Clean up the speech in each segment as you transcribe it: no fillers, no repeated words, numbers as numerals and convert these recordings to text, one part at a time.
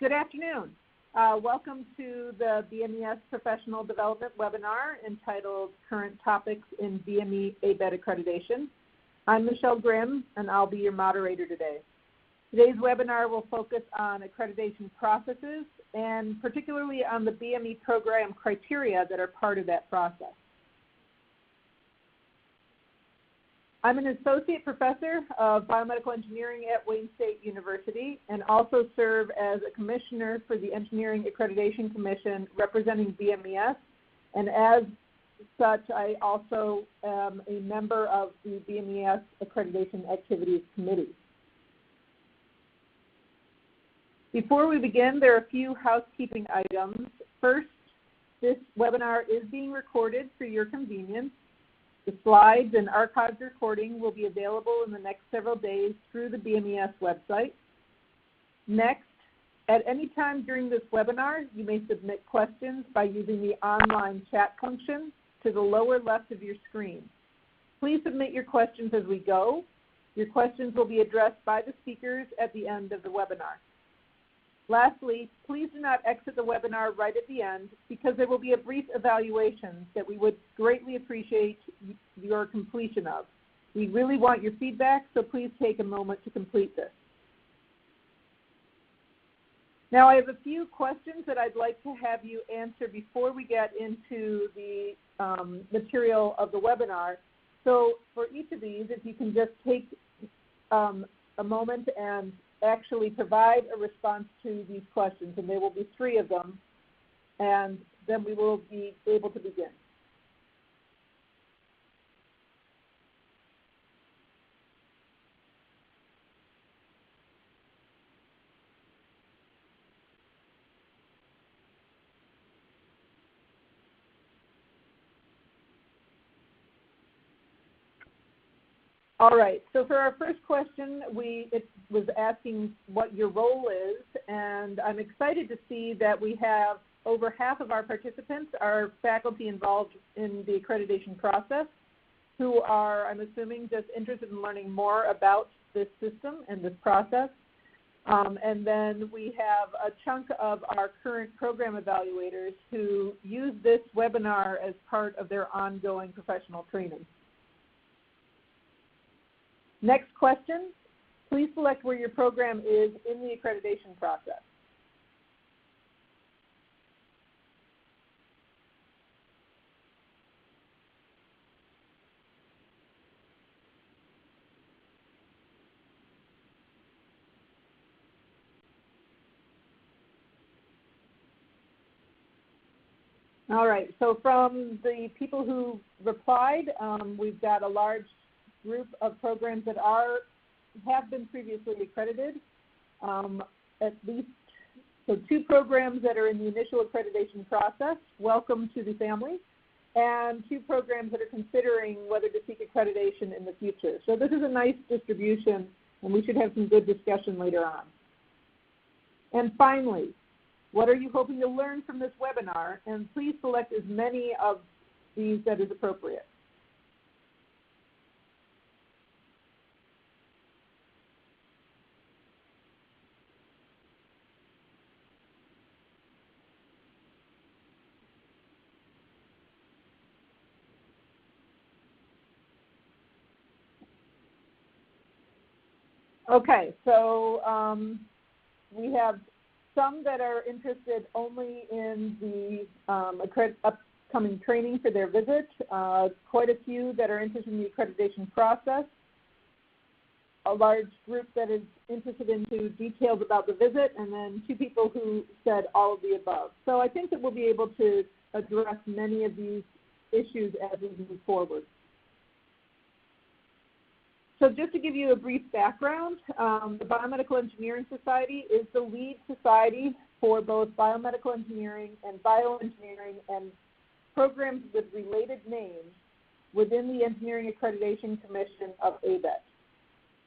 Good afternoon. Welcome to the BMES Professional Development webinar entitled Current Topics in BME ABET Accreditation. I'm Michelle Grimm, and I'll be your moderator today. Today's webinar will focus on accreditation processes and particularly on the BME program criteria that are part of that process. I'm an associate professor of biomedical engineering at Wayne State University and also serve as a commissioner for the Engineering Accreditation Commission representing BMES. And as such, I also am a member of the BMES Accreditation Activities Committee. Before we begin, there are a few housekeeping items. First, this webinar is being recorded for your convenience. The slides and archived recording will be available in the next several days through the BMES website. Next, at any time during this webinar, you may submit questions by using the online chat function to the lower left of your screen. Please submit your questions as we go. Your questions will be addressed by the speakers at the end of the webinar. Lastly, please do not exit the webinar right at the end because there will be a brief evaluation that we would greatly appreciate your completion of. We really want your feedback, so please take a moment to complete this. Now, I have a few questions that I'd like to have you answer before we get into the material of the webinar. So for each of these, if you can just take a moment and actually provide a response to these questions, and there will be 3 of them, and then we will be able to begin. All right, so for our first question, it was asking what your role is, and I'm excited to see that we have over half of our participants are faculty involved in the accreditation process who are, I'm assuming, just interested in learning more about this system and this process. And then we have a chunk of our current program evaluators who use this webinar as part of their ongoing professional training. Next question, please select where your program is in the accreditation process. All right, so from the people who replied, we've got a large group of programs that have been previously accredited, at least, so 2 programs that are in the initial accreditation process, welcome to the family, and 2 programs that are considering whether to seek accreditation in the future. So this is a nice distribution, and we should have some good discussion later on. And finally, what are you hoping to learn from this webinar? And please select as many of these that is appropriate. Okay, so we have some that are interested only in the upcoming training for their visit, quite a few that are interested in the accreditation process, a large group that is interested into details about the visit, and then 2 people who said all of the above. So I think that we'll be able to address many of these issues as we move forward. So just to give you a brief background, the Biomedical Engineering Society is the lead society for both biomedical engineering and bioengineering and programs with related names within the Engineering Accreditation Commission of ABET.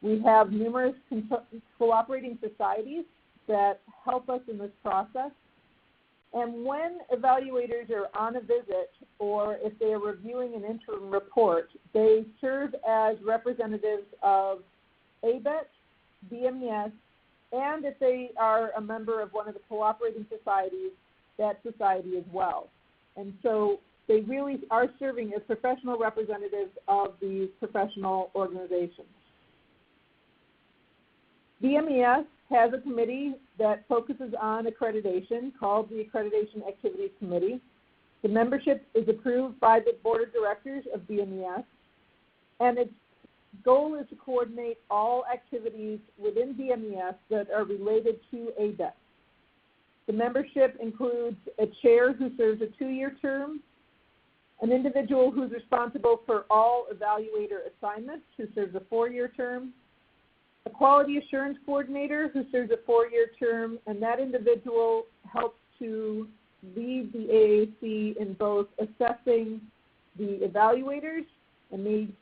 We have numerous cooperating societies that help us in this process. And when evaluators are on a visit or if they are reviewing an interim report, they serve as representatives of ABET, BMES, and if they are a member of one of the cooperating societies, that society as well. And so they really are serving as professional representatives of these professional organizations. BMES has a committee that focuses on accreditation called the Accreditation Activities Committee. The membership is approved by the Board of Directors of BMES, and its goal is to coordinate all activities within BMES that are related to ABET. The membership includes a chair who serves a 2-year term, an individual who's responsible for all evaluator assignments who serves a 4-year term, a quality assurance coordinator who serves a 4-year term, and that individual helps to lead the AAC in both assessing the evaluators and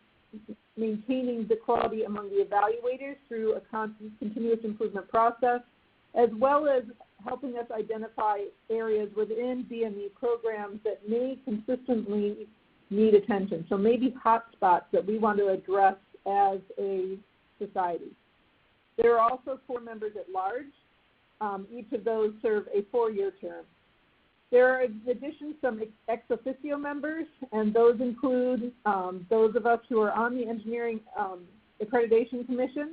maintaining the quality among the evaluators through a continuous improvement process, as well as helping us identify areas within BME programs that may consistently need attention. So maybe hotspots that we want to address as a society. There are also 4 members at large. Each of those serve a 4-year term. There are, in addition, some ex officio members, and those include those of us who are on the Engineering Accreditation Commission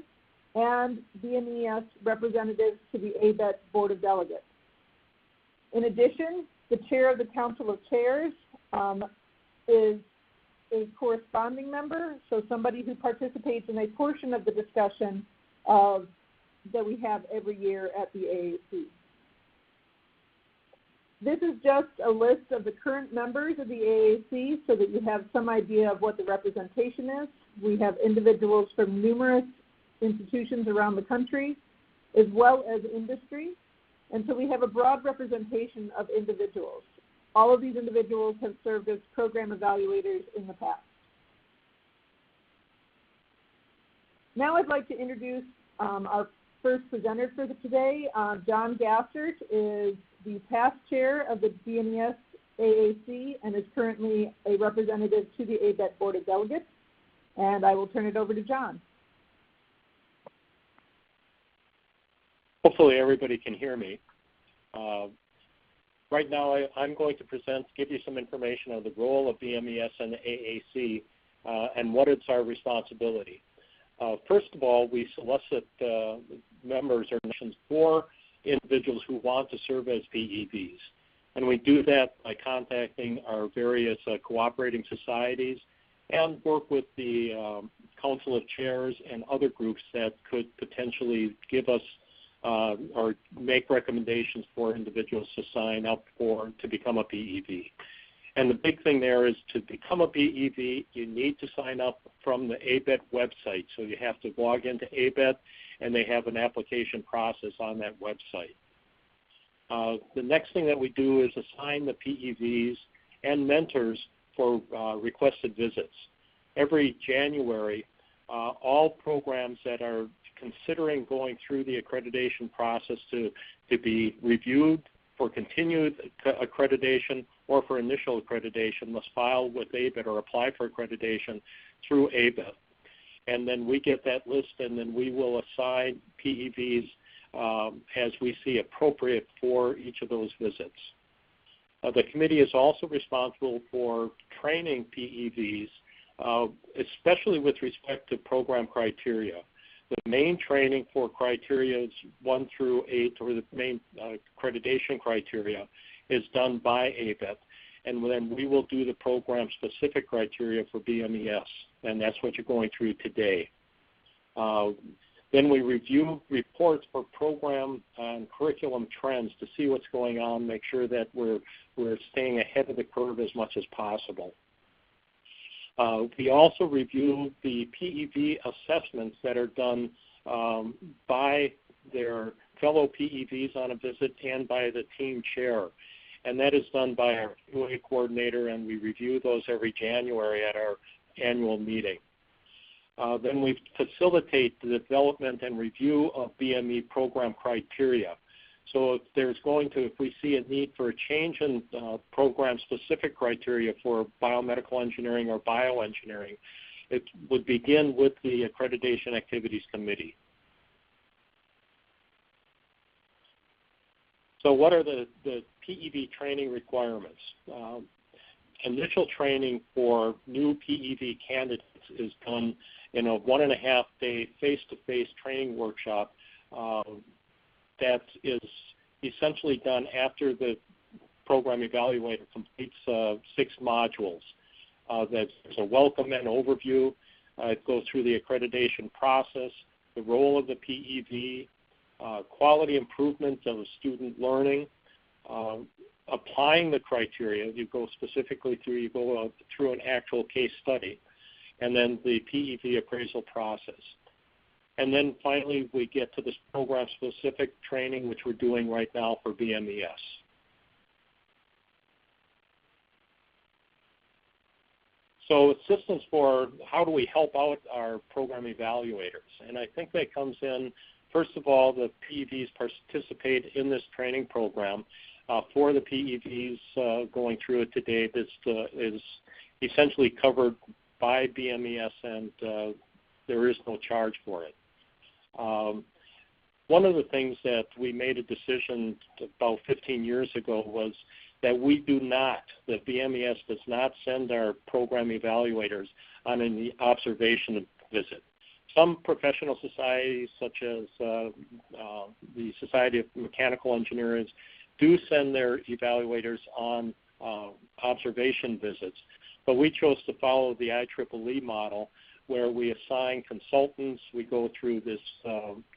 and BMES representatives to the ABET Board of Delegates. In addition, the chair of the Council of Chairs is a corresponding member, so somebody who participates in a portion of the discussion that we have every year at the AAC. This is just a list of the current members of the AAC so that you have some idea of what the representation is. We have individuals from numerous institutions around the country, as well as industry. And so we have a broad representation of individuals. All of these individuals have served as program evaluators in the past. Now I'd like to introduce our first presenter for today. John Gassert is the past chair of the BMES AAC and is currently a representative to the ABET Board of Delegates. And I will turn it over to John. Hopefully everybody can hear me. Right now I'm going to give you some information on the role of BMES and the AAC and what is our responsibility. First of all, we solicit members or nations for individuals who want to serve as PEVs. And we do that by contacting our various cooperating societies and work with the Council of Chairs and other groups that could potentially give us or make recommendations for individuals to sign up to become a PEV. And the big thing there is to become a PEV, you need to sign up from the ABET website. So you have to log into ABET, and they have an application process on that website. The next thing that we do is assign the PEVs and mentors for requested visits. Every January, all programs that are considering going through the accreditation process to be reviewed for continued accreditation or for initial accreditation must file with ABET or apply for accreditation through ABET. And then we get that list, and then we will assign PEVs as we see appropriate for each of those visits. The committee is also responsible for training PEVs, especially with respect to program criteria. The main training for criteria 1 through 8, or the main accreditation criteria, is done by ABET. And then we will do the program-specific criteria for BMES, and that's what you're going through today. Then we review reports for program and curriculum trends to see what's going on, make sure that we're staying ahead of the curve as much as possible. We also review the PEV assessments that are done by their fellow PEVs on a visit and by the team chair. And that is done by our QA coordinator, and we review those every January at our annual meeting. Then we facilitate the development and review of BME program criteria. So if we see a need for a change in program-specific criteria for biomedical engineering or bioengineering, it would begin with the Accreditation Activities Committee. So what are the PEV training requirements? Initial training for new PEV candidates is done in a 1.5-day face-to-face training workshop that is essentially done after the program evaluator completes 6 modules. There's a welcome and overview. It goes through the accreditation process, the role of the PEV, quality improvement of student learning, applying the criteria. You go through an actual case study, and then the PEV appraisal process. And then finally, we get to this program-specific training, which we're doing right now for BMES. So assistance for how do we help out our program evaluators? And I think that comes in, first of all, the PEVs participate in this training program. For the PEVs going through it today, this is essentially covered by BMES, and there is no charge for it. One of the things that we made a decision about 15 years ago was that the BMES does not send our program evaluators on an observation visit. Some professional societies, such as the Society of Mechanical Engineers, do send their evaluators on observation visits, but we chose to follow the IEEE model, where we assign consultants. We go through this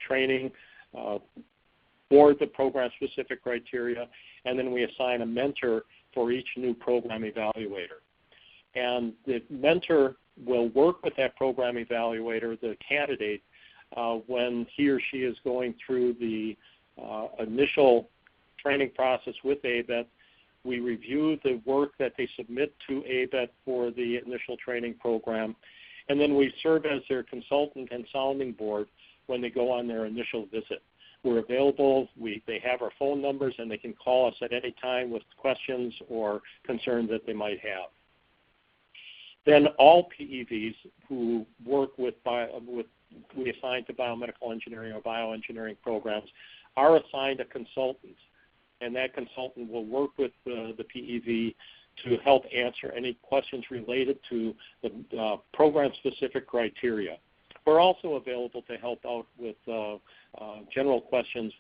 training for the program-specific criteria, and then we assign a mentor for each new program evaluator. And the mentor will work with that program evaluator, the candidate, when he or she is going through the initial training process with ABET. We review the work that they submit to ABET for the initial training program, and then we serve as their consultant and sounding board when they go on their initial visit. We're available. They have our phone numbers, and they can call us at any time with questions or concerns that they might have. Then all PEVs who work we assign to biomedical engineering or bioengineering programs are assigned a consultant, and that consultant will work with the PEV to help answer any questions related to the program-specific criteria. We're also available to help out with general questions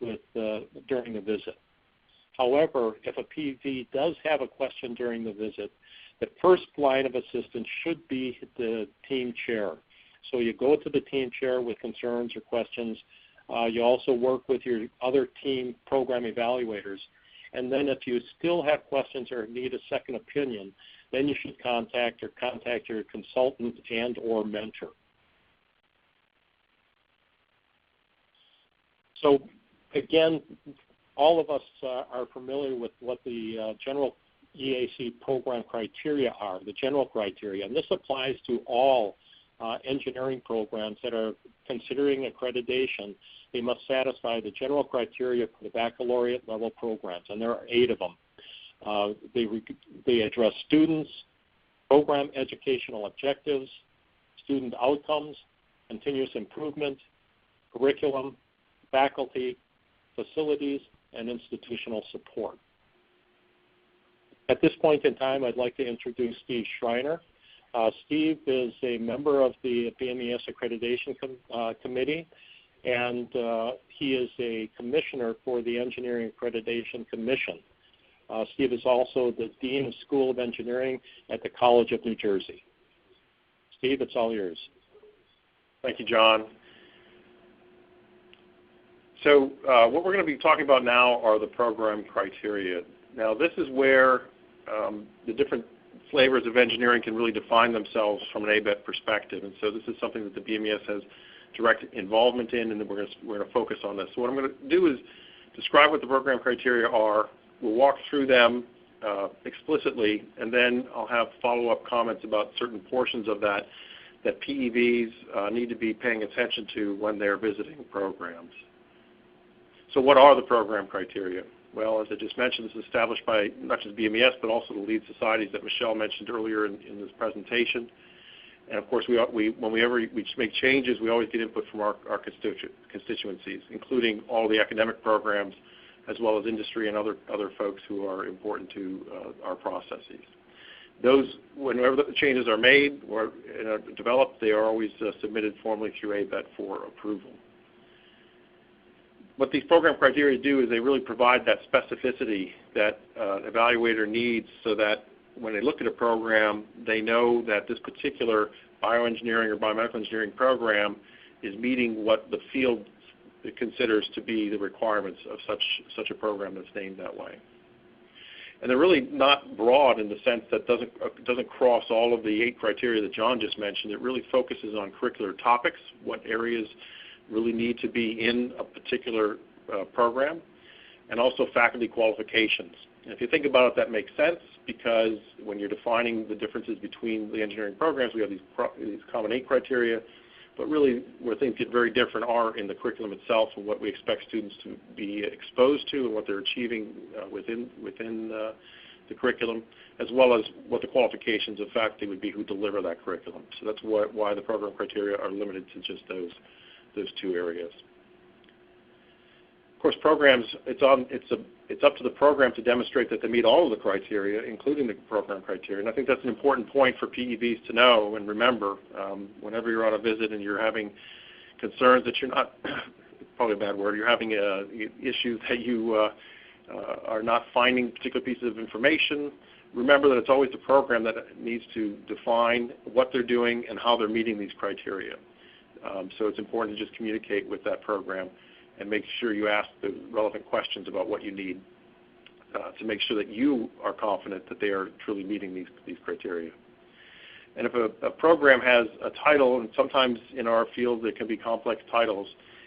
during the visit. However, if a PEV does have a question during the visit, the first line of assistance should be the team chair. So you go to the team chair with concerns or questions. You also work with your other team program evaluators. And then if you still have questions or need a second opinion, then you should contact your consultant and or mentor. So again, all of us are familiar with what the general EAC program criteria are, the general criteria, and this applies to all engineering programs that are considering accreditation. They must satisfy the general criteria for the baccalaureate level programs, and there are 8 of them. They address students, program educational objectives, student outcomes, continuous improvement, curriculum, faculty, facilities, and institutional support. At this point in time, I'd like to introduce Steve Schreiner. Steve is a member of the BMES Accreditation Committee, and he is a commissioner for the Engineering Accreditation Commission. Steve is also the Dean of School of Engineering at the College of New Jersey. Steve, it's all yours. Thank you, John. So what we're going to be talking about now are the program criteria. Now, this is where the different flavors of engineering can really define themselves from an ABET perspective. And so this is something that the BMES has direct involvement in, and then we're going to focus on this. So what I'm going to do is describe what the program criteria are. We'll walk through them explicitly, and then I'll have follow-up comments about certain portions of that PEVs need to be paying attention to when they're visiting programs. So what are the program criteria? Well, as I just mentioned, this is established by not just BMES, but also the lead societies that Michelle mentioned earlier in this presentation. And of course, whenever we make changes, we always get input from our constituencies, including all the academic programs as well as industry and other folks who are important to our processes. Those, whenever the changes are made or developed, they are always submitted formally through ABET for approval. What these program criteria do is they really provide that specificity that an evaluator needs so that when they look at a program, they know that this particular bioengineering or biomedical engineering program is meeting what the field considers to be the requirements of such a program that's named that way. And they're really not broad in the sense that doesn't cross all of the 8 criteria that John just mentioned. It really focuses on curricular topics, what areas really need to be in a particular program, and also faculty qualifications. And if you think about it, that makes sense, because when you're defining the differences between the engineering programs, we have these common 8 criteria, but really where things get very different are in the curriculum itself and what we expect students to be exposed to and what they're achieving within the curriculum, as well as what the qualifications of faculty would be who deliver that curriculum. So that's why the program criteria are limited to just those 2 areas. Of course, programs, it's up to the program to demonstrate that they meet all of the criteria, including the program criteria. And I think that's an important point for PEVs to know and remember whenever you're on a visit and you're having concerns that you're not, probably a bad word, you're having issues that you are not finding particular pieces of information. Remember that it's always the program that needs to define what they're doing and how they're meeting these criteria. So it's important to just communicate with that program and make sure you ask the relevant questions about what you need to make sure that you are confident that they are truly meeting these criteria. And if a program has a title, and sometimes in our field there can be complex titles,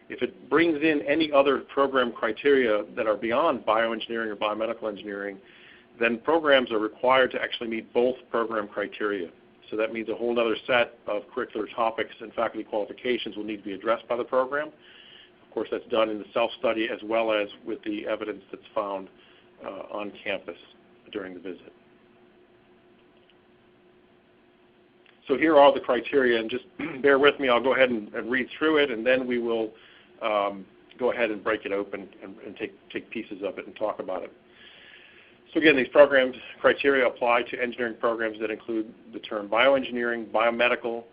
if it brings in any other program criteria that are beyond bioengineering or biomedical engineering, then programs are required to actually meet both program criteria. So that means a whole other set of curricular topics and faculty qualifications will need to be addressed by the program. Of course, that's done in the self-study as well as with the evidence that's found on campus during the visit. So here are the criteria, and just bear with me. I'll go ahead and read through it, and then we will go ahead and break it open and take pieces of it and talk about it. So again, these programs criteria apply to engineering programs that include the term bioengineering, biomedical,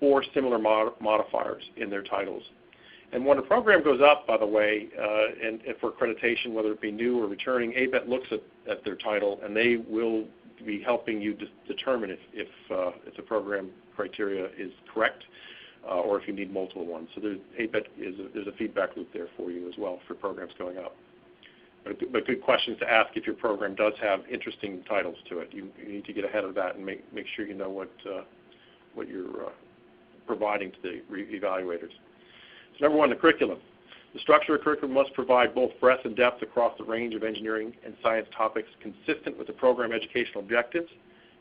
or similar modifiers in their titles. And when a program goes up, by the way, and for accreditation, whether it be new or returning, ABET looks at their title, and they will be helping you determine if the program criteria is correct or if you need multiple ones. So ABET there's a feedback loop there for you as well for programs going up. But good questions to ask if your program does have interesting titles to it. You need to get ahead of that and make sure you know what you're providing to the evaluators. So number 1, the curriculum. The structure of curriculum must provide both breadth and depth across the range of engineering and science topics consistent with the program educational objectives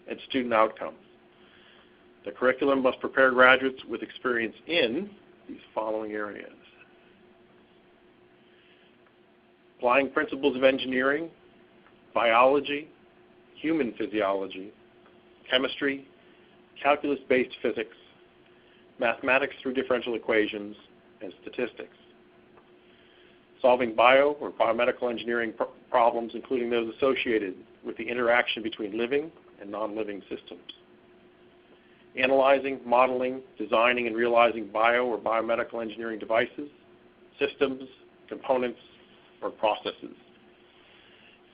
and student outcomes. The curriculum must prepare graduates with experience in these following areas: applying principles of engineering, biology, human physiology, chemistry, calculus-based physics, mathematics through differential equations, and statistics. Solving bio or biomedical engineering problems, including those associated with the interaction between living and non-living systems. Analyzing, modeling, designing, and realizing bio or biomedical engineering devices, systems, components, or processes.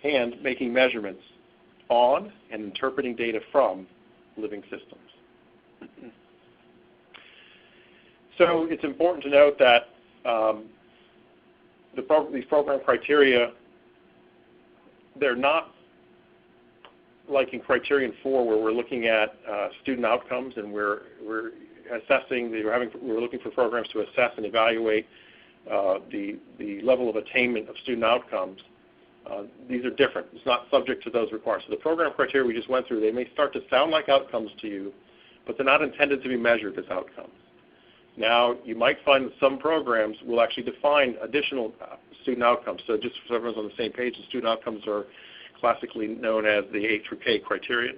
And making measurements on and interpreting data from living systems. So it's important to note that these program criteria, they're not like in Criterion 4 where we're looking at student outcomes and we're assessing, we're looking for programs to assess and evaluate the level of attainment of student outcomes. These are different. It's not subject to those requirements. So the program criteria we just went through, they may start to sound like outcomes to you, but they're not intended to be measured as outcomes. Now, you might find that some programs will actually define additional student outcomes. So just so everyone's on the same page, the student outcomes are classically known as the A through K criterion.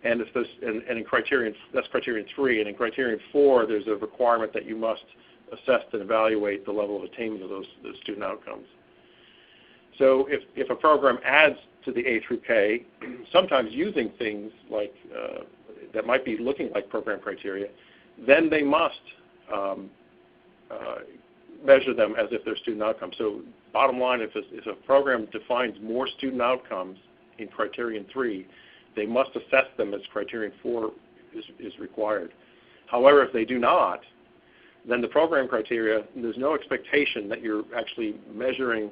And, in Criterion, that's Criterion 3. And in Criterion 4, there's a requirement that you must assess and evaluate the level of attainment of those student outcomes. So if a program adds to the A through K, sometimes using things like that might be looking like program criteria, then they must measure them as if they're student outcomes. So bottom line, if a program defines more student outcomes in criterion 3, they must assess them as criterion 4 is required. However, if they do not, then the program criteria, there's no expectation that you're actually measuring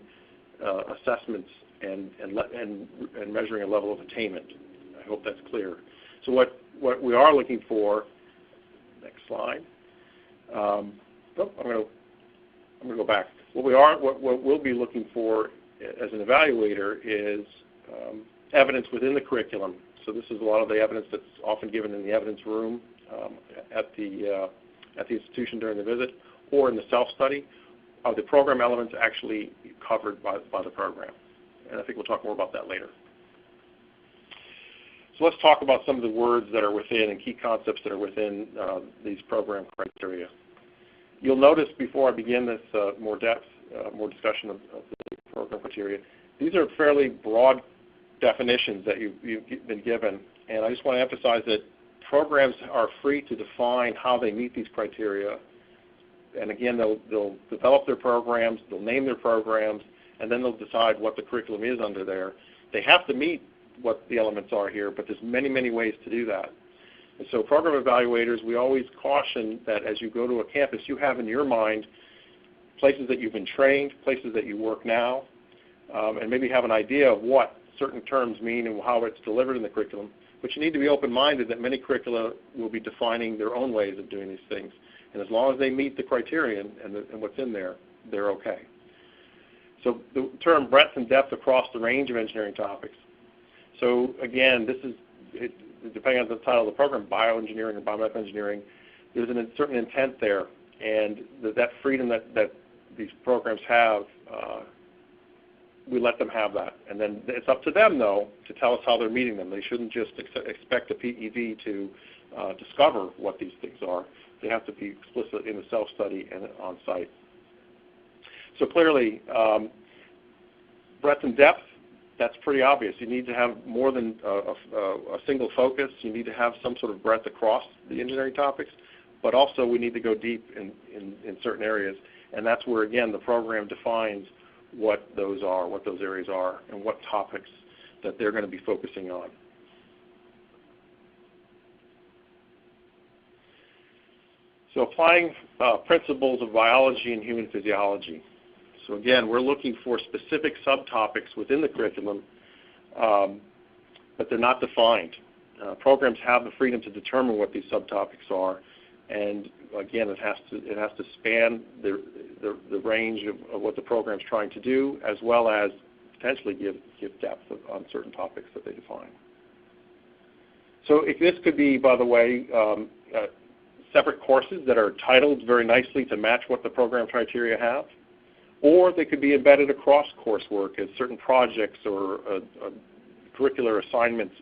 assessments and measuring a level of attainment. I hope that's clear. So what we are looking for, next slide. I'm going to go back. What we'll be looking for as an evaluator is evidence within the curriculum. So this is a lot of the evidence that's often given in the evidence room at the institution during the visit, or in the self-study. Are the program elements actually covered by the program? And I think we'll talk more about that later. So let's talk about some of the words that are within and key concepts that are within these program criteria. You'll notice before I begin this more discussion of the program criteria, these are fairly broad definitions that you've been given, and I just want to emphasize that programs are free to define how they meet these criteria. And again, they'll develop their programs, they'll name their programs, and then they'll decide what the curriculum is under there. They have to meet what the elements are here, but there's many, many ways to do that. And so program evaluators, we always caution that as you go to a campus, you have in your mind places that you've been trained, places that you work now, and maybe have an idea of what certain terms mean and how it's delivered in the curriculum. But you need to be open-minded that many curricula will be defining their own ways of doing these things. And as long as they meet the criterion and what's in there, they're okay. So the term breadth and depth across the range of engineering topics. So again, this is, depending on the title of the program, bioengineering or biomedical engineering, there's a certain intent there. And that freedom that these programs have, we let them have that. And then it's up to them, though, to tell us how they're meeting them. They shouldn't just expect a PEV to discover what these things are. They have to be explicit in the self-study and on-site. So clearly, breadth and depth, that's pretty obvious. You need to have more than a single focus. You need to have some sort of breadth across the engineering topics, but also we need to go deep in certain areas. And that's where, again, the program defines what those are, what those areas are, and what topics that they're going to be focusing on. So applying principles of biology and human physiology. So again, we're looking for specific subtopics within the curriculum, but they're not defined. Programs have the freedom to determine what these subtopics are, and again, it has to span the range of what the program's trying to do, as well as potentially give depth on certain topics that they define. So this could be, by the way, separate courses that are titled very nicely to match what the program criteria have, or they could be embedded across coursework as certain projects or curricular assignments.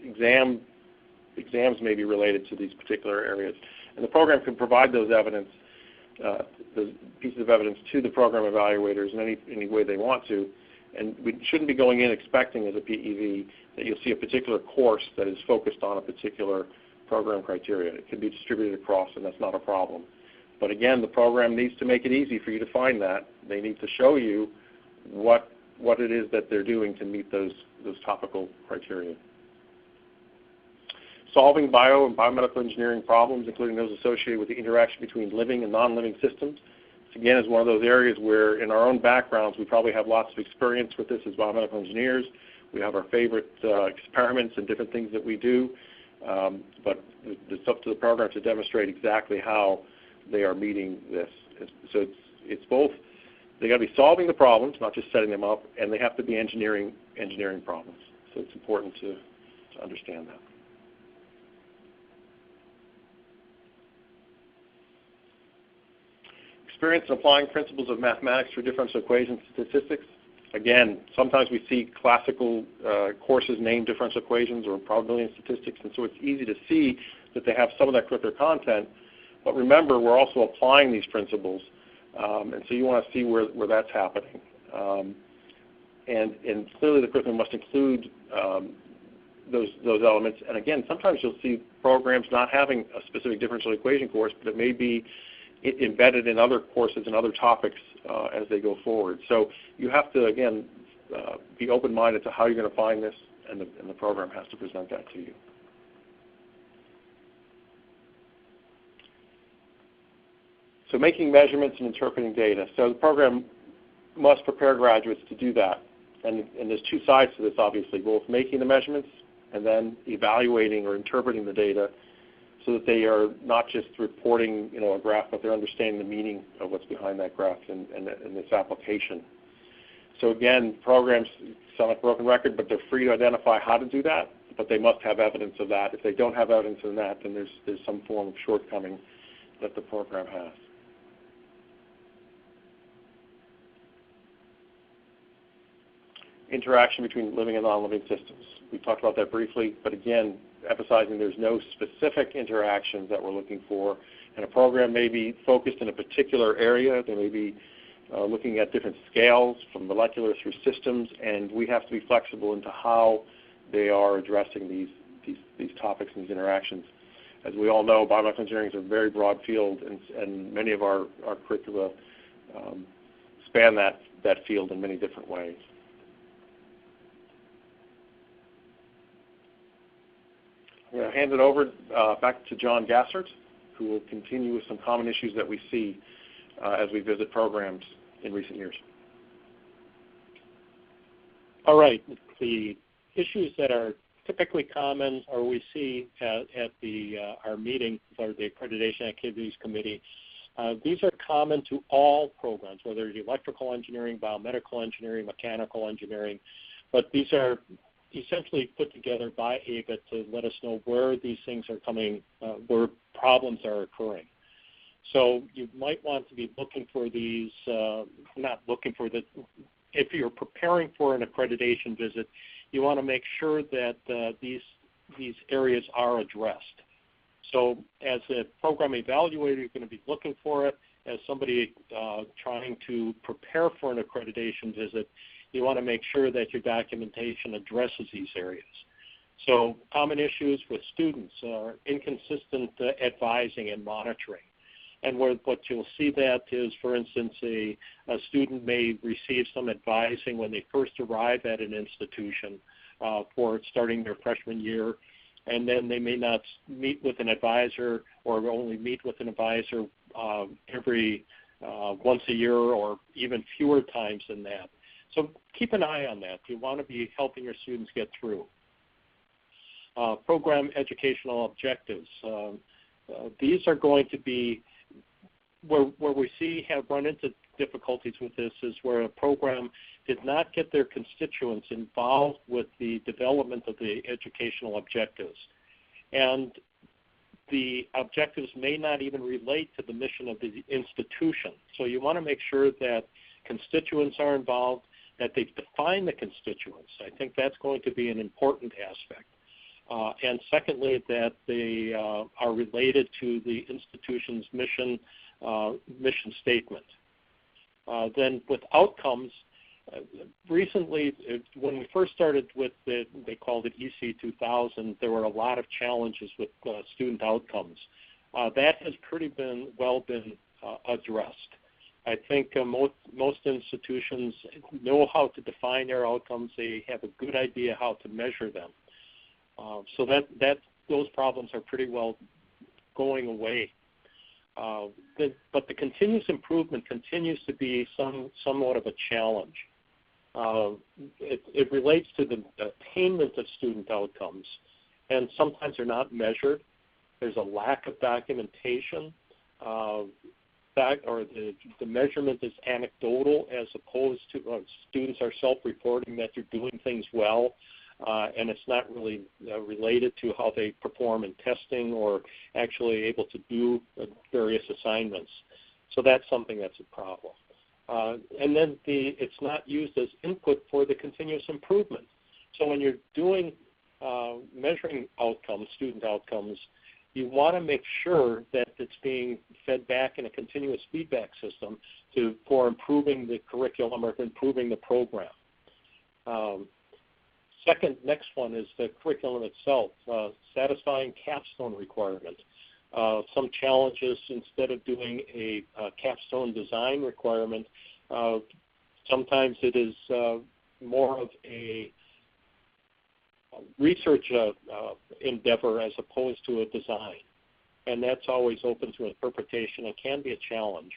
Exams may be related to these particular areas. And the program can provide those pieces of evidence to the program evaluators in any way they want to. And we shouldn't be going in expecting as a PEV that you'll see a particular course that is focused on a particular program criteria. It can be distributed across, and that's not a problem. But again, the program needs to make it easy for you to find that. They need to show you what it is that they're doing to meet those topical criteria. Solving bio and biomedical engineering problems, including those associated with the interaction between living and non-living systems. This, again, is one of those areas where in our own backgrounds we probably have lots of experience with this as biomedical engineers. We have our favorite experiments and different things that we do, but it's up to the program to demonstrate exactly how they are meeting this. So it's both, they got to be solving the problems, not just setting them up, and they have to be engineering problems. So it's important to understand that. Experience in applying principles of mathematics for differential equations and statistics. Again, sometimes we see classical courses named differential equations or probability and statistics, and so it's easy to see that they have some of that curricular content. But remember, we're also applying these principles, and so you want to see where that's happening. and clearly the curriculum must include those elements. And again, sometimes you'll see programs not having a specific differential equation course, but it may be embedded in other courses and other topics as they go forward. So you have to, again, be open-minded to how you're going to find this, and the program has to present that to you. So making measurements and interpreting data. So the program must prepare graduates to do that. And there's two sides to this, obviously, both making the measurements and then evaluating or interpreting the data so that they are not just reporting a graph, but they're understanding the meaning of what's behind that graph and its application. So again, programs sound like a broken record, but they're free to identify how to do that, but they must have evidence of that. If they don't have evidence of that, then there's some form of shortcoming that the program has. Interaction between living and non-living systems. We talked about that briefly, but again, emphasizing there's no specific interactions that we're looking for. And a program may be focused in a particular area. They may be looking at different scales from molecular through systems, and we have to be flexible into how they are addressing these topics and these interactions. As we all know, biomedical engineering is a very broad field, and many of our curricula span that field in many different ways. I'm going to hand it over back to John Gassert, who will continue with some common issues that we see as we visit programs in recent years. All right. The issues that are typically common or we see at our meeting for the Accreditation Activities Committee, these are common to all programs, whether it's electrical engineering, biomedical engineering, mechanical engineering, but these are essentially put together by ABET to let us know where these things are coming, where problems are occurring. So you might want to be looking for these, if you're preparing for an accreditation visit, you want to make sure that these areas are addressed. So as a program evaluator, you're going to be looking for it. As somebody trying to prepare for an accreditation visit, you want to make sure that your documentation addresses these areas. So common issues with students are inconsistent advising and monitoring. And what you'll see that is, for instance, a student may receive some advising when they first arrive at an institution for starting their freshman year, and then they may not meet with an advisor or only meet with an advisor every once a year or even fewer times than that. So keep an eye on that. You want to be helping your students get through. Program educational objectives. These are going to be where we have run into difficulties with this is where a program did not get their constituents involved with the development of the educational objectives. And the objectives may not even relate to the mission of the institution. So you want to make sure that constituents are involved, that they've defined the constituents. I think that's going to be an important aspect. And secondly, that they are related to the institution's mission statement. Then with outcomes, recently when we first started with they called it EC 2000, there were a lot of challenges with student outcomes. That has pretty been addressed. I think most institutions know how to define their outcomes. They have a good idea how to measure them. So those problems are pretty well going away. But the continuous improvement continues to be somewhat of a challenge. It relates to the attainment of student outcomes, and sometimes they're not measured. There's a lack of documentation. Or the measurement is anecdotal as opposed to students are self-reporting that they're doing things well, and it's not really related to how they perform in testing or actually able to do various assignments. So that's something that's a problem. And then it's not used as input for the continuous improvement. So when you're doing measuring outcomes, student outcomes, you want to make sure that it's being fed back in a continuous feedback system for improving the curriculum or improving the program. Next one is the curriculum itself, satisfying capstone requirement. Some challenges, instead of doing a capstone design requirement, sometimes it is more of a research endeavor as opposed to a design. And that's always open to interpretation and can be a challenge.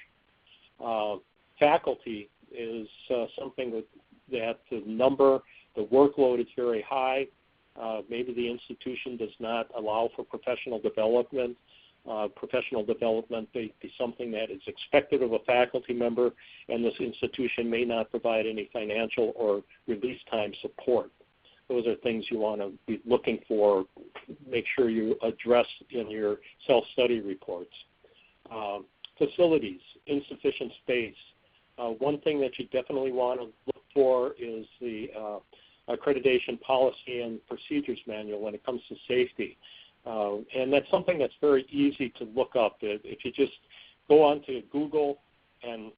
Faculty is something that the workload is very high. Maybe the institution does not allow for professional development. Professional development may be something that is expected of a faculty member, and this institution may not provide any financial or release time support. Those are things you want to be looking for, make sure you address in your self-study reports. Facilities, insufficient space. One thing that you definitely want to look for is the accreditation policy and procedures manual when it comes to safety. And that's something that's very easy to look up. If you just go onto Google and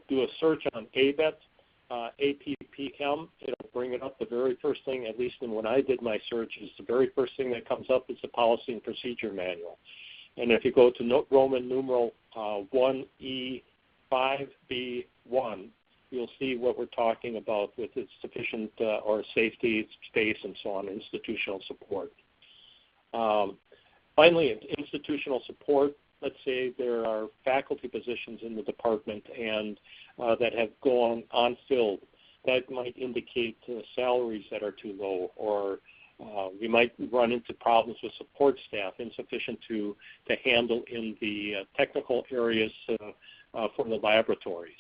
do a search on ABET, APPChem, it'll bring it up. The very first thing, at least when I did my search, is the very first thing that comes up is the policy and procedure manual. And if you go to Roman numeral 1E5B1, you'll see what we're talking about with its sufficient or safety, space, and so on, institutional support. Finally, institutional support. Let's say there are faculty positions in the department and that have gone unfilled. That might indicate salaries that are too low, or we might run into problems with support staff, insufficient to handle in the technical areas for the laboratories.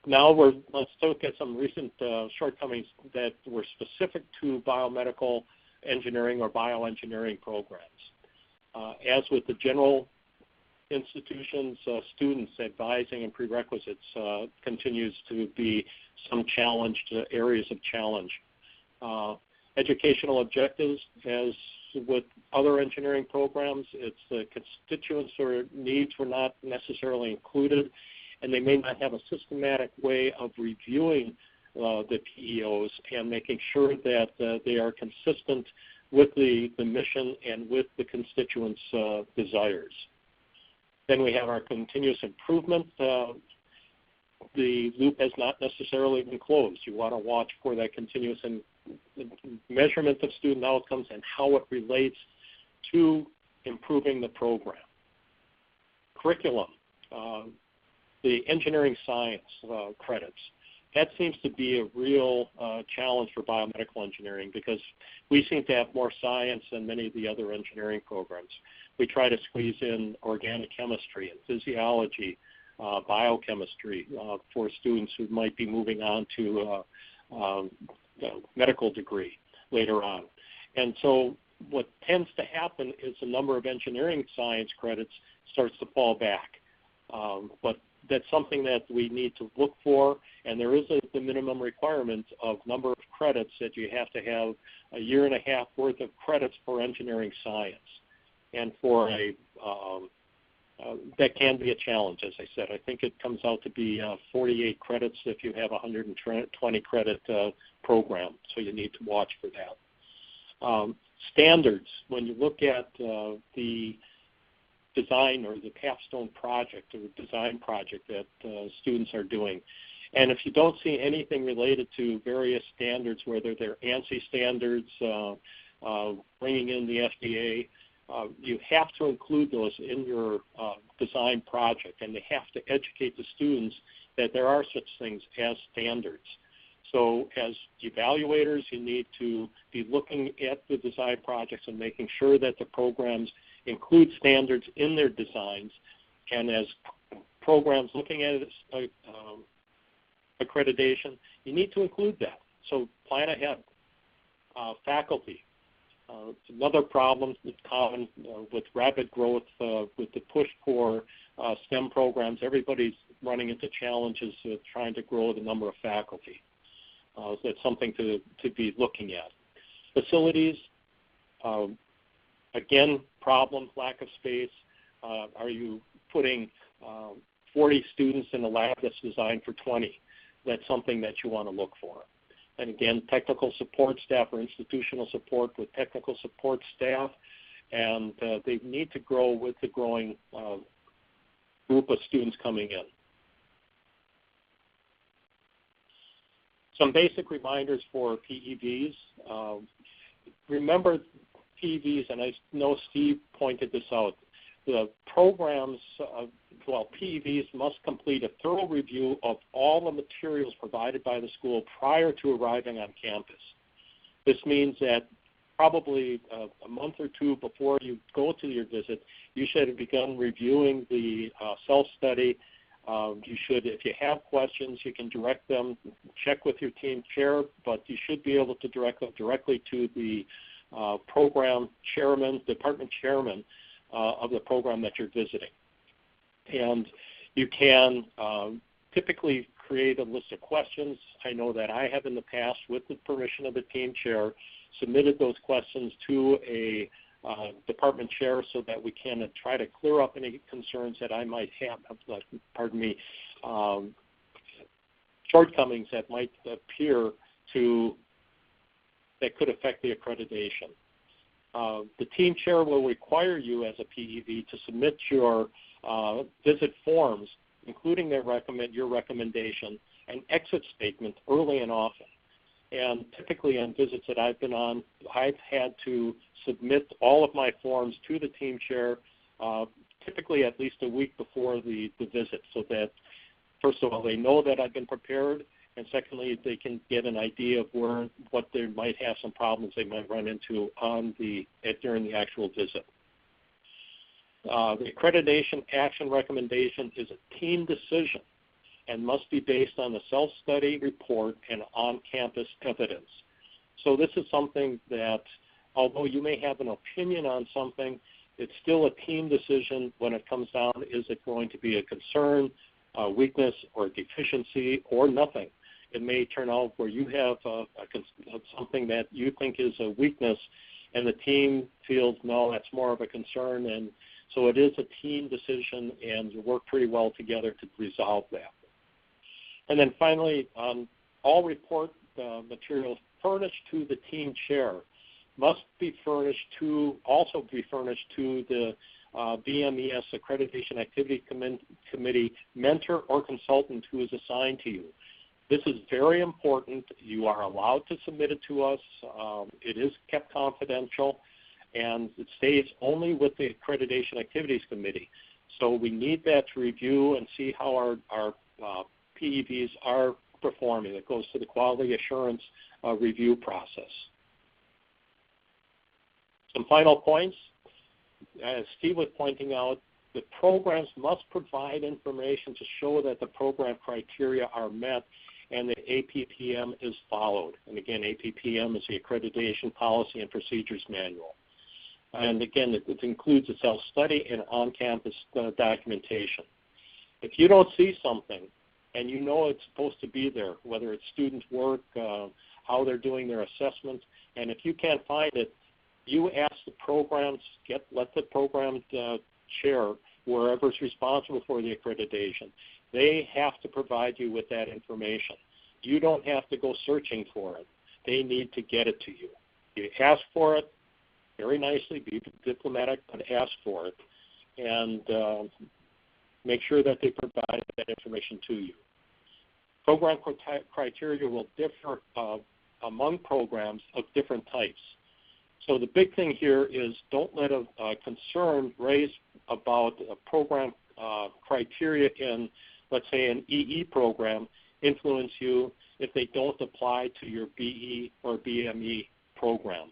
Now let's look at some recent shortcomings that were specific to biomedical engineering or bioengineering programs. As with the general institutions, students advising and prerequisites continues to be some challenged areas of challenge. Educational objectives, as with other engineering programs, it's the constituents or needs were not necessarily included, and they may not have a systematic way of reviewing the PEOs and making sure that they are consistent with the mission and with the constituents' desires. Then we have our continuous improvement. The loop has not necessarily been closed. You want to watch for that continuous measurement of student outcomes and how it relates to improving the program. Curriculum, the engineering science credits. That seems to be a real challenge for biomedical engineering because we seem to have more science than many of the other engineering programs. We try to squeeze in organic chemistry and physiology, biochemistry for students who might be moving on to medical degree later on. And so what tends to happen is the number of engineering science credits starts to fall back. But that's something that we need to look for, and there is the minimum requirement of number of credits that you have to have a year and a half worth of credits for engineering science. And for that can be a challenge, as I said. I think it comes out to be 48 credits if you have a 120 credit program, so you need to watch for that. Standards, when you look at the design or the capstone project or design project that students are doing, and if you don't see anything related to various standards, whether they're ANSI standards, bringing in the FDA, you have to include those in your design project, and they have to educate the students that there are such things as standards. So as evaluators, you need to be looking at the design projects and making sure that the programs include standards in their designs, and as programs looking at accreditation, you need to include that. So plan ahead. Faculty. Another problem that's common with rapid growth, with the push for STEM programs, everybody's running into challenges with trying to grow the number of faculty. So that's something to be looking at. Facilities, again, problem, lack of space. Are you putting 40 students in a lab that's designed for 20. That's something that you want to look for. And again, technical support staff or institutional support with technical support staff, and they need to grow with the growing group of students coming in. Some basic reminders for PEVs. Remember PEVs, and I know Steve pointed this out, the programs, PEVs must complete a thorough review of all the materials provided by the school prior to arriving on campus. This means that probably a month or two before you go to your visit, you should have begun reviewing the self-study. You should, if you have questions, you can direct them, check with your team chair, but you should be able to direct them directly to the program chairman, department chairman of the program that you're visiting. And you can typically create a list of questions. I know that I have in the past, with the permission of the team chair, submitted those questions to a department chair so that we can try to clear up any concerns that I might have, shortcomings that might appear that could affect the accreditation. The team chair will require you as a PEV to submit your visit forms, including your recommendation, and exit statement early and often. And typically on visits that I've been on, I've had to submit all of my forms to the team chair typically at least a week before the visit, so that, first of all, they know that I've been prepared, and secondly, they can get an idea of what they might have, some problems they might run into during the actual visit. The accreditation action recommendation is a team decision and must be based on the self-study report and on-campus evidence. So this is something that, although you may have an opinion on something, it's still a team decision when it comes down, is it going to be a concern, a weakness, or a deficiency, or nothing. It may turn out where you have something that you think is a weakness, and the team feels, no, that's more of a concern, and so it is a team decision, and you work pretty well together to resolve that. And then finally, all report materials furnished to the team chair must be also be furnished to the BMES Accreditation Activities Committee mentor or consultant who is assigned to you. This is very important. You are allowed to submit it to us. It is kept confidential, and it stays only with the Accreditation Activities Committee. So we need that to review and see how our PEVs are performing. It goes to the quality assurance review process. Some final points. As Steve was pointing out, the programs must provide information to show that the program criteria are met and the APPM is followed. And again, APPM is the Accreditation Policy and Procedures Manual. And again, it includes a self-study and on-campus documentation. If you don't see something and you know it's supposed to be there, whether it's student work, how they're doing their assessments, and if you can't find it, you ask the programs, let the program chair, wherever's responsible for the accreditation, they have to provide you with that information. You don't have to go searching for it. They need to get it to you. You ask for it very nicely, be diplomatic, but ask for it, and make sure that they provide that information to you. Program criteria will differ among programs of different types. So the big thing here is don't let a concern raised about a program criteria in, let's say, an EE program influence you if they don't apply to your BE or BME program.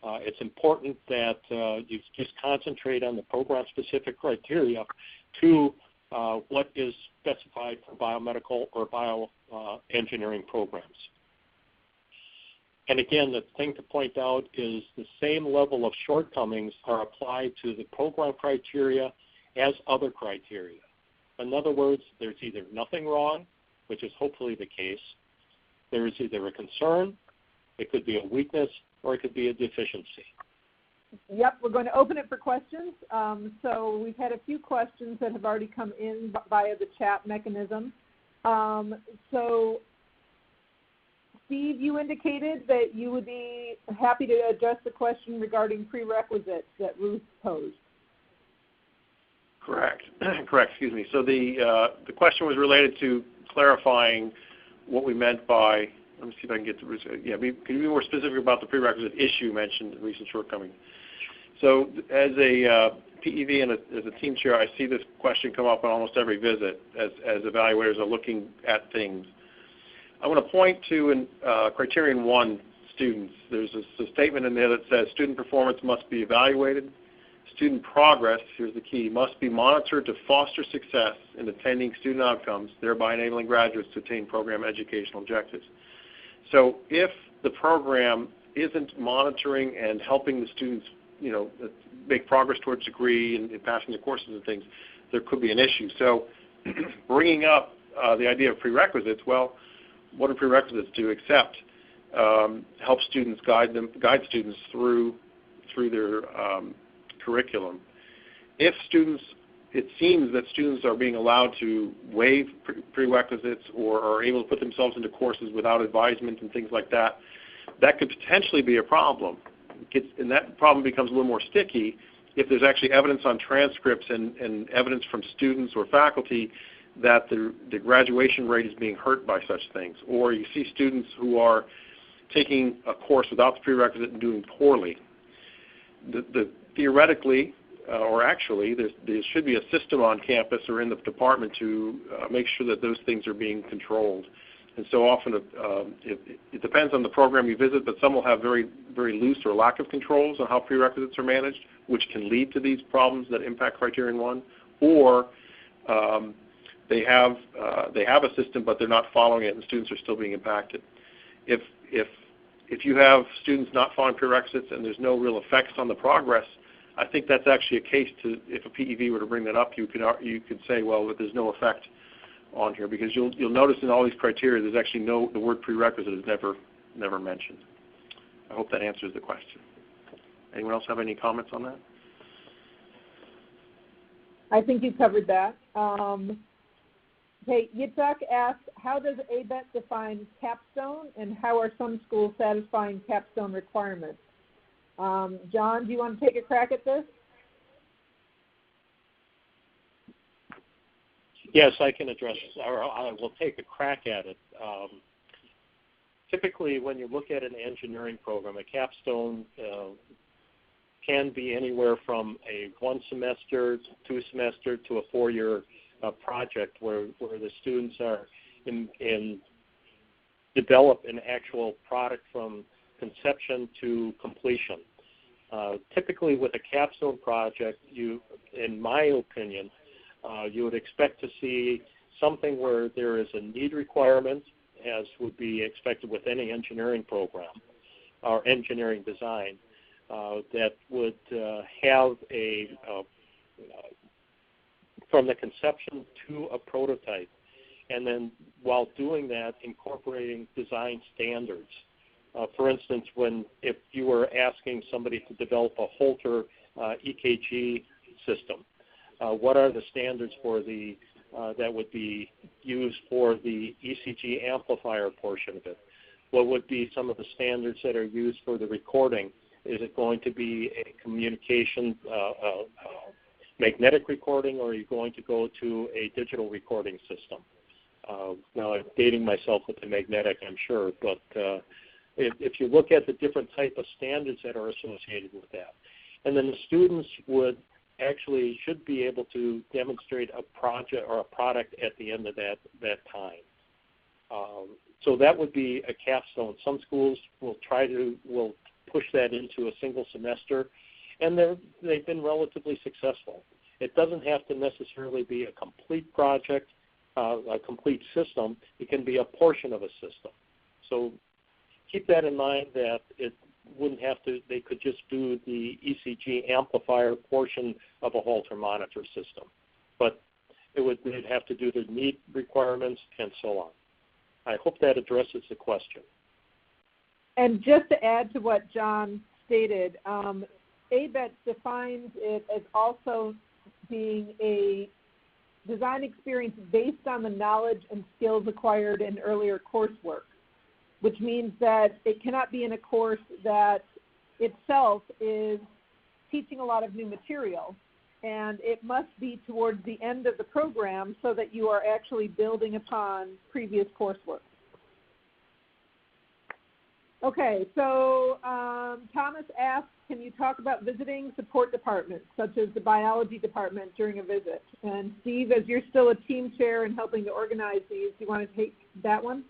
It's important that you just concentrate on the program-specific criteria to what is specified for biomedical or bioengineering programs. And again, the thing to point out is the same level of shortcomings are applied to the program criteria as other criteria. In other words, there's either nothing wrong, which is hopefully the case, there is either a concern, it could be a weakness, or it could be a deficiency. Yep, we're going to open it for questions. So we've had a few questions that have already come in via the chat mechanism. So Steve, you indicated that you would be happy to address the question regarding prerequisites that Ruth posed. Correct. Correct. Excuse me. So the question was related to clarifying what we meant by. Let me see if I can get to. Yeah, can you be more specific about the prerequisite issue mentioned in recent shortcoming? So as a PEV and as a team chair, I see this question come up on almost every visit as evaluators are looking at things. I want to point to in Criterion 1 students. There's a statement in there that says student performance must be evaluated. Student progress, here's the key, must be monitored to foster success in attaining student outcomes, thereby enabling graduates to attain program educational objectives. So if the program isn't monitoring and helping the students, make progress towards degree and passing the courses and things, there could be an issue. So bringing up the idea of prerequisites, well, what do prerequisites do except help students guide students through their curriculum? If it seems that students are being allowed to waive prerequisites or are able to put themselves into courses without advisement and things like that, that could potentially be a problem. And that problem becomes a little more sticky if there's actually evidence on transcripts and evidence from students or faculty that the graduation rate is being hurt by such things. Or you see students who are taking a course without the prerequisite and doing poorly. Theoretically, or actually, there should be a system on campus or in the department to make sure that those things are being controlled. And so often it depends on the program you visit, but some will have very, very loose or lack of controls on how prerequisites are managed, which can lead to these problems that impact Criterion 1. Or they have a system, but they're not following it, and students are still being impacted. If you have students not following prerequisites and there's no real effects on the progress, I think that's actually a case to, if a PEV were to bring that up, you could say, well, there's no effect on here, because you'll notice in all these criteria there's actually the word prerequisite is never mentioned. I hope that answers the question. Anyone else have any comments on that? I think you covered that. Okay, Yitzhak asked, how does ABET define capstone, and how are some schools satisfying capstone requirements? John, do you want to take a crack at this? Yes, I can address, or I will take a crack at it. Typically, when you look at an engineering program, a capstone can be anywhere from a 1 semester, 2 semester, to a 4-year project where the students are develop an actual product from conception to completion. Typically, with a capstone project, in my opinion, you would expect to see something where there is a need requirement, as would be expected with any engineering program or engineering design, that would have from the conception to a prototype, and then while doing that, incorporating design standards. For instance, if you were asking somebody to develop a Holter EKG system, what are the standards for that would be used for the ECG amplifier portion of it? What would be some of the standards that are used for the recording? Is it going to be a communication magnetic recording, or are you going to go to a digital recording system? Now, I'm dating myself with the magnetic, I'm sure, but if you look at the different type of standards that are associated with that, and then the students should be able to demonstrate a project or a product at the end of that time. So that would be a capstone. Some schools will push that into a single semester, and they've been relatively successful. It doesn't have to necessarily be a complete project, a complete system. It can be a portion of a system. So keep that in mind, that it wouldn't have to, they could just do the ECG amplifier portion of a Holter monitor system. But they'd have to do the need requirements and so on. I hope that addresses the question. And just to add to what John stated, ABET defines it as also being a design experience based on the knowledge and skills acquired in earlier coursework, which means that it cannot be in a course that itself is teaching a lot of new material, and it must be towards the end of the program so that you are actually building upon previous coursework. Okay, so Thomas asked, can you talk about visiting support departments, such as the biology department during a visit? And Steve, as you're still a team chair and helping to organize these, do you want to take that one?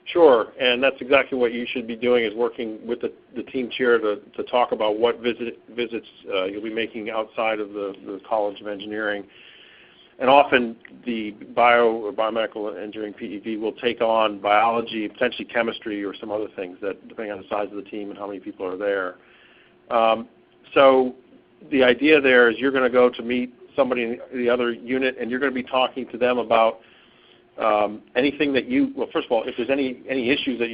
Sure, and that's exactly what you should be doing, is working with the team chair to talk about what visits you'll be making outside of the College of Engineering. And often the biomedical engineering PEV will take on biology, potentially chemistry, or some other things, that depending on the size of the team and how many people are there. So the idea there is you're going to go to meet somebody in the other unit, and you're going to be talking to them about anything that well, first of all, if there's any issues that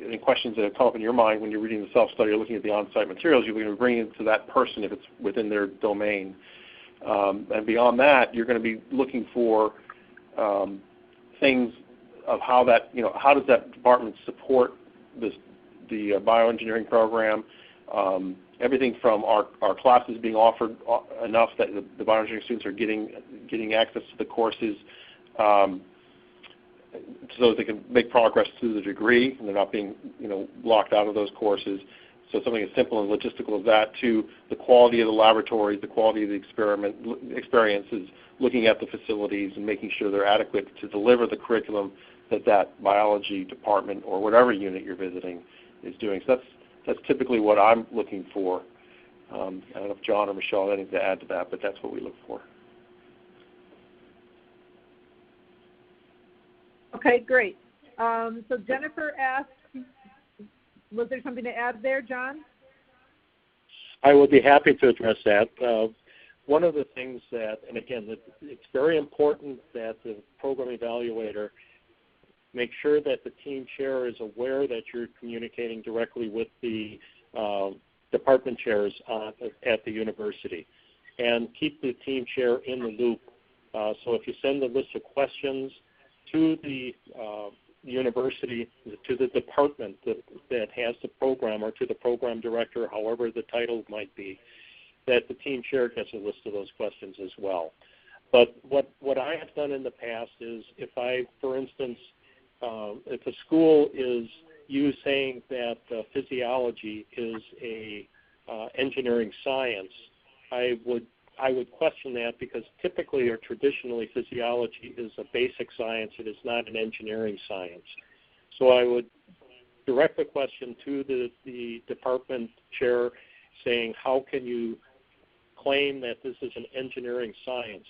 any questions that have come up in your mind when you're reading the self-study or looking at the on-site materials, you're going to bring it to that person if it's within their domain. And beyond that, you're going to be looking for things of how that, how does that department support the bioengineering program. Everything from our classes being offered enough that the bioengineering students are getting access to the courses so that they can make progress through the degree and they're not being blocked out of those courses. So something as simple and logistical as that, to the quality of the laboratories, the quality of the experiences, looking at the facilities and making sure they're adequate to deliver the curriculum that biology department or whatever unit you're visiting is doing. So that's typically what I'm looking for. I don't know if John or Michelle have anything to add to that, but that's what we look for. Okay, great. So Jennifer asked, was there something to add there, John? I would be happy to address that. One of the things that, and again, it's very important that the program evaluator make sure that the team chair is aware that you're communicating directly with the department chairs at the university, and keep the team chair in the loop. So if you send a list of questions to the university, to the department that has the program, or to the program director, however the title might be, that the team chair gets a list of those questions as well. But what I have done in the past is, if I, for instance, if a school is saying that physiology is a engineering science, I would question that, because typically or traditionally physiology is a basic science. It is not an engineering science. So I would direct the question to the department chair, saying, how can you claim that this is an engineering science?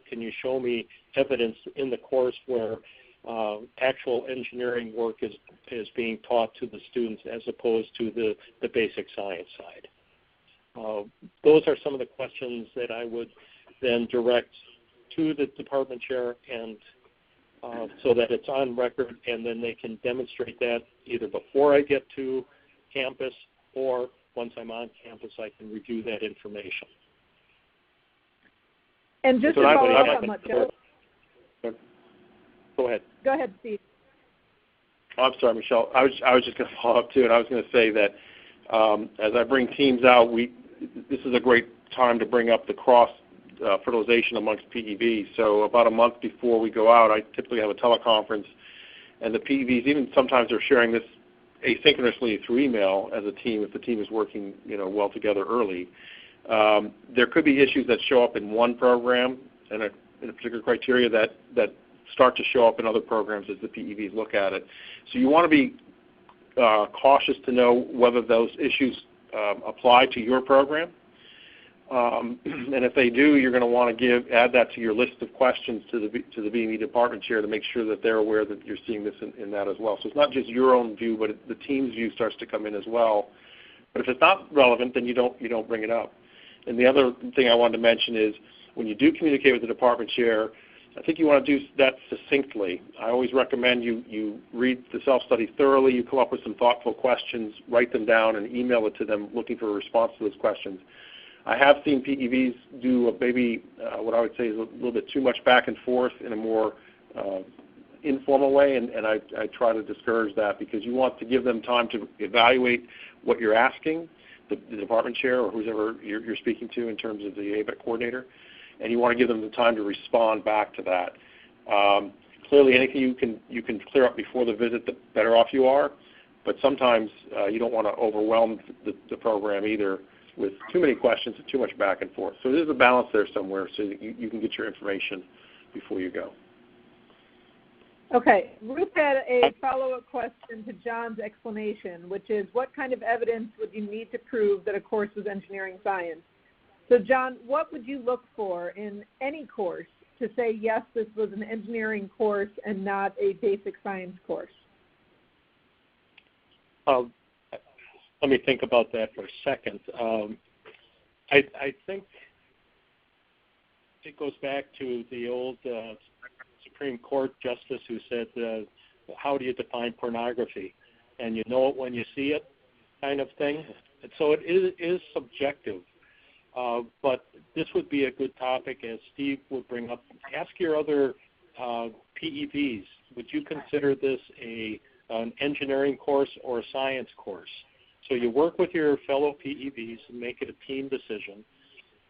Can you show me evidence in the course where actual engineering work is being taught to the students as opposed to the basic science side? Those are some of the questions that I would then direct to the department chair, and so that it's on record, and then they can demonstrate that either before I get to campus, or once I'm on campus, I can review that information. And just to follow up on what Joe... Go ahead. Go ahead, Steve. Oh, I'm sorry, Michelle. I was just going to follow up too, and I was going to say that as I bring teams out, this is a great time to bring up the cross fertilization amongst PEVs. So about a month before we go out, I typically have a teleconference, and the PEVs, even sometimes they're sharing this asynchronously through email as a team if the team is working well together early. There could be issues that show up in one program and in a particular criteria that start to show up in other programs as the PEVs look at it. So you want to be cautious to know whether those issues apply to your program. And if they do, you're going to want to add that to your list of questions to the BME department chair to make sure that they're aware that you're seeing this in that as well. So it's not just your own view, but the team's view starts to come in as well. But if it's not relevant, then you don't bring it up. And the other thing I wanted to mention is, when you do communicate with the department chair, I think you want to do that succinctly. I always recommend you read the self-study thoroughly, you come up with some thoughtful questions, write them down, and email it to them looking for a response to those questions. I have seen PEVs do maybe what I would say is a little bit too much back and forth in a more informal way, and I try to discourage that because you want to give them time to evaluate what you're asking, the department chair or whoever you're speaking to in terms of the ABET coordinator, and you want to give them the time to respond back to that. Clearly, anything you can clear up before the visit, the better off you are, but sometimes you don't want to overwhelm the program either with too many questions and too much back and forth. So there's a balance there somewhere so that you can get your information before you go. Okay, Ruth had a follow-up question to John's explanation, which is what kind of evidence would you need to prove that a course was engineering science? So John, what would you look for in any course to say, yes, this was an engineering course and not a basic science course? Let me think about that for a second. I think it goes back to the old Supreme Court justice who said, how do you define pornography? And you know it when you see it kind of thing. And so it is subjective. But this would be a good topic, as Steve would bring up. Ask your other PEVs, would you consider this an engineering course or a science course? So you work with your fellow PEVs and make it a team decision.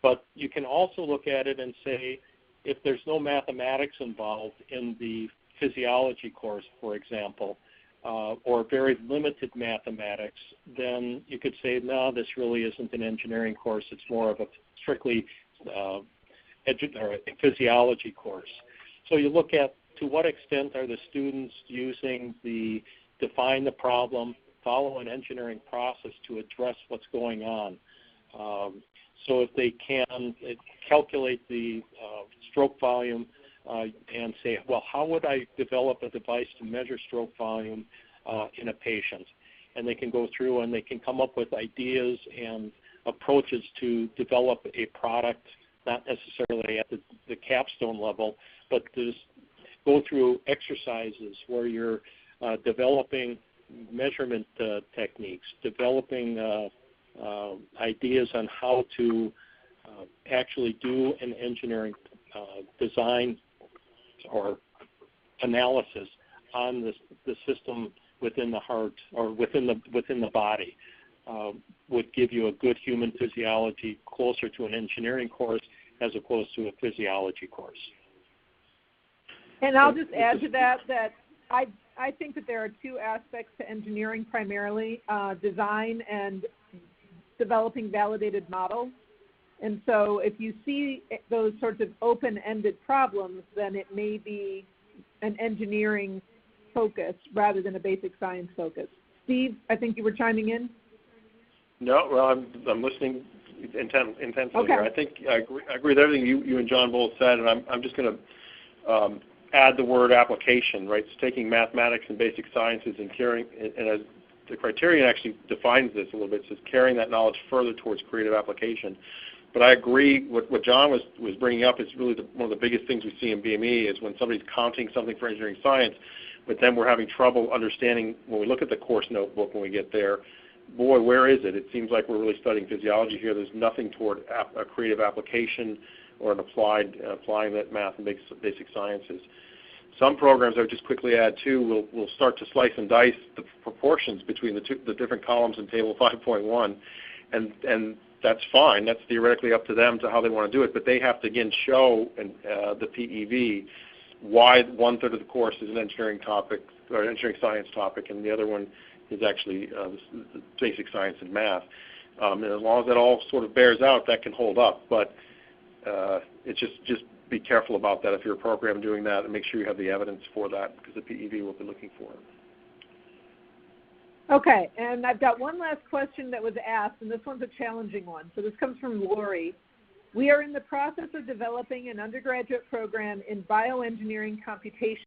But you can also look at it and say, if there's no mathematics involved in the physiology course, for example, or very limited mathematics, then you could say, no, this really isn't an engineering course. It's more of a strictly a physiology course. So you look at to what extent are the students using the define the problem, follow an engineering process to address what's going on. So if they can calculate the stroke volume and say, well, how would I develop a device to measure stroke volume in a patient? And they can go through and they can come up with ideas and approaches to develop a product, not necessarily at the capstone level, but to go through exercises where you're developing measurement techniques, developing ideas on how to actually do an engineering design or analysis on the system within the heart or within the body would give you a good human physiology closer to an engineering course as opposed to a physiology course. And I'll just add to that I think that there are two aspects to engineering primarily, design and developing validated models. And so if you see those sorts of open-ended problems, then it may be an engineering focus rather than a basic science focus. Steve, I think you were chiming in? No, well, I'm listening intensely okay. here. I think I agree with everything you and John both said, and I'm just going to add the word application, right? It's taking mathematics and basic sciences and carrying, and as the criterion actually defines this a little bit, it says carrying that knowledge further towards creative application. But I agree what John was bringing up is really one of the biggest things we see in BME is when somebody's counting something for engineering science, but then we're having trouble understanding when we look at the course notebook when we get there, boy, where is it? It seems like we're really studying physiology here. There's nothing toward a creative application or an applying that math and basic sciences. Some programs, I would just quickly add too, will start to slice and dice the proportions between the different columns in Table 5.1, and that's fine. That's theoretically up to them to how they want to do it, but they have to again show the PEV why 1/3 of the course is an engineering topic or engineering science topic, and the other one is actually the basic science and math. And as long as that all sort of bears out, that can hold up. But it's just be careful about that if you're a program doing that, and make sure you have the evidence for that because the PEV will be looking for it. Okay, and I've got one last question that was asked, and this one's a challenging one. So this comes from Lori. We are in the process of developing an undergraduate program in bioengineering computation,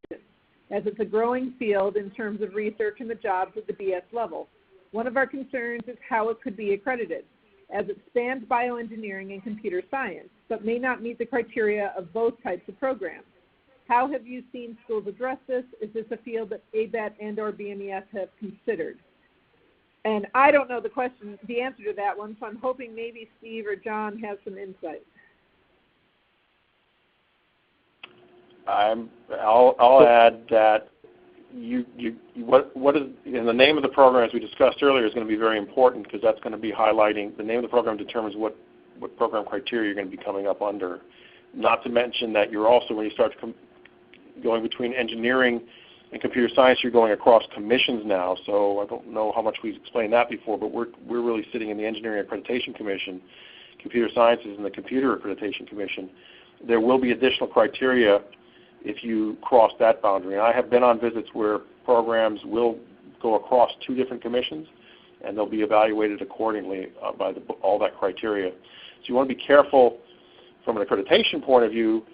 as it's a growing field in terms of research and the jobs at the BS level. One of our concerns is how it could be accredited, as it spans bioengineering and computer science, but may not meet the criteria of both types of programs. How have you seen schools address this? Is this a field that ABET and or BMES have considered? And I don't know the answer to that one, so I'm hoping maybe Steve or John has some insight. I'll add that what is in the name of the program, as we discussed earlier, is going to be very important, because that's going to be highlighting the name of the program determines what program criteria you're going to be coming up under. Not to mention that you're also, when you start going between engineering and computer science, you're going across commissions now. So I don't know how much we've explained that before, but we're really sitting in the Engineering Accreditation Commission, Computer Sciences in the Computer Accreditation Commission. There will be additional criteria if you cross that boundary. And I have been on visits where programs will go across 2 different commissions, and they'll be evaluated accordingly by all that criteria. So you want to be careful from an accreditation point of view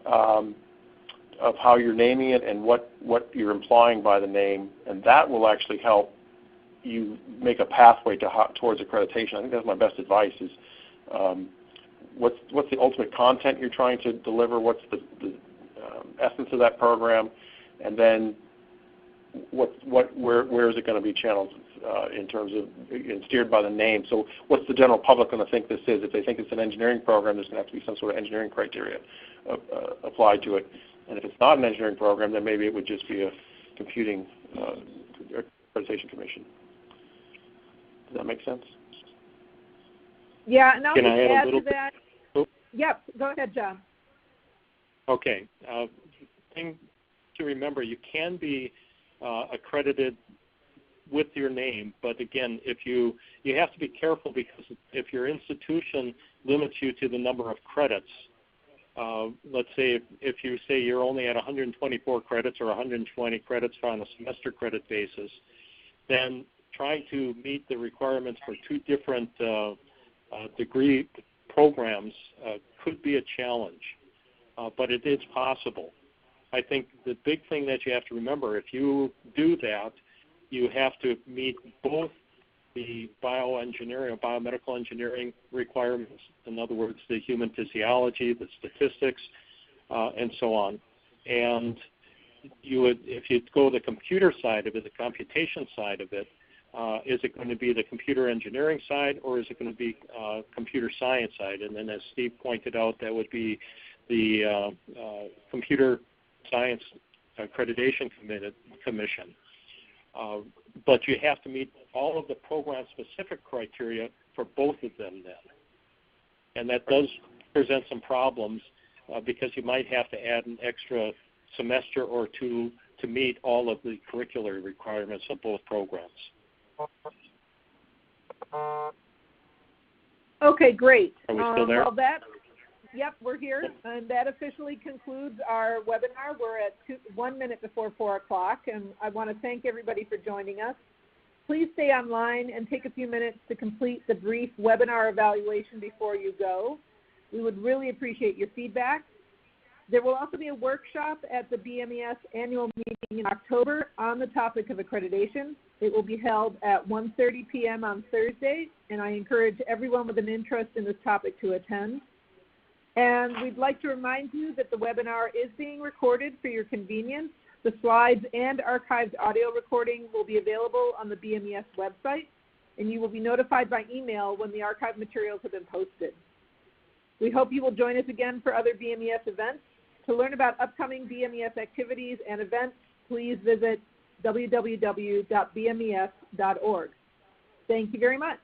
of how you're naming it and what you're implying by the name, and that will actually help you make a pathway towards accreditation. I think that's my best advice is what's the ultimate content you're trying to deliver, what's the essence of that program, and then where is it going to be channeled in terms of and steered by the name. So what's the general public going to think this is? If they think it's an engineering program, there's going to have to be some sort of engineering criteria applied to it. And if it's not an engineering program, then maybe it would just be a computing accreditation commission. Does that make sense? Yeah, and I'll Can just I add add a little to that. bit? Yep, go ahead, John. Okay. Thing to remember, you can be accredited with your name, but again, if you have to be careful, because if your institution limits you to the number of credits, let's say if you say you're only at 124 credits or 120 credits on a semester credit basis, then trying to meet the requirements for 2 different degree programs could be a challenge, but it is possible. I think the big thing that you have to remember, if you do that, you have to meet both the bioengineering or biomedical engineering requirements, in other words, the human physiology, the statistics, and so on. And if you go the computer side of it, the computation side of it, is it going to be the computer engineering side, or is it going to be computer science side? And then, as Steve pointed out, that would be the Computer Science Accreditation Commission. But you have to meet all of the program-specific criteria for both of them then. And that does present some problems because you might have to add an extra semester or 2 to meet all of the curricular requirements of both programs. Okay, great. Are we still there? Well, yep, we're here, and that officially concludes our webinar. We're at 1 minute before 4 o'clock, and I want to thank everybody for joining us. Please stay online and take a few minutes to complete the brief webinar evaluation before you go. We would really appreciate your feedback. There will also be a workshop at the BMES annual meeting in October on the topic of accreditation. It will be held at 1:30 p.m. on Thursday, and I encourage everyone with an interest in this topic to attend. And we'd like to remind you that the webinar is being recorded for your convenience. The slides and archived audio recording will be available on the BMES website, and you will be notified by email when the archived materials have been posted. We hope you will join us again for other BMES events. To learn about upcoming BMES activities and events, please visit www.bmes.org. Thank you very much.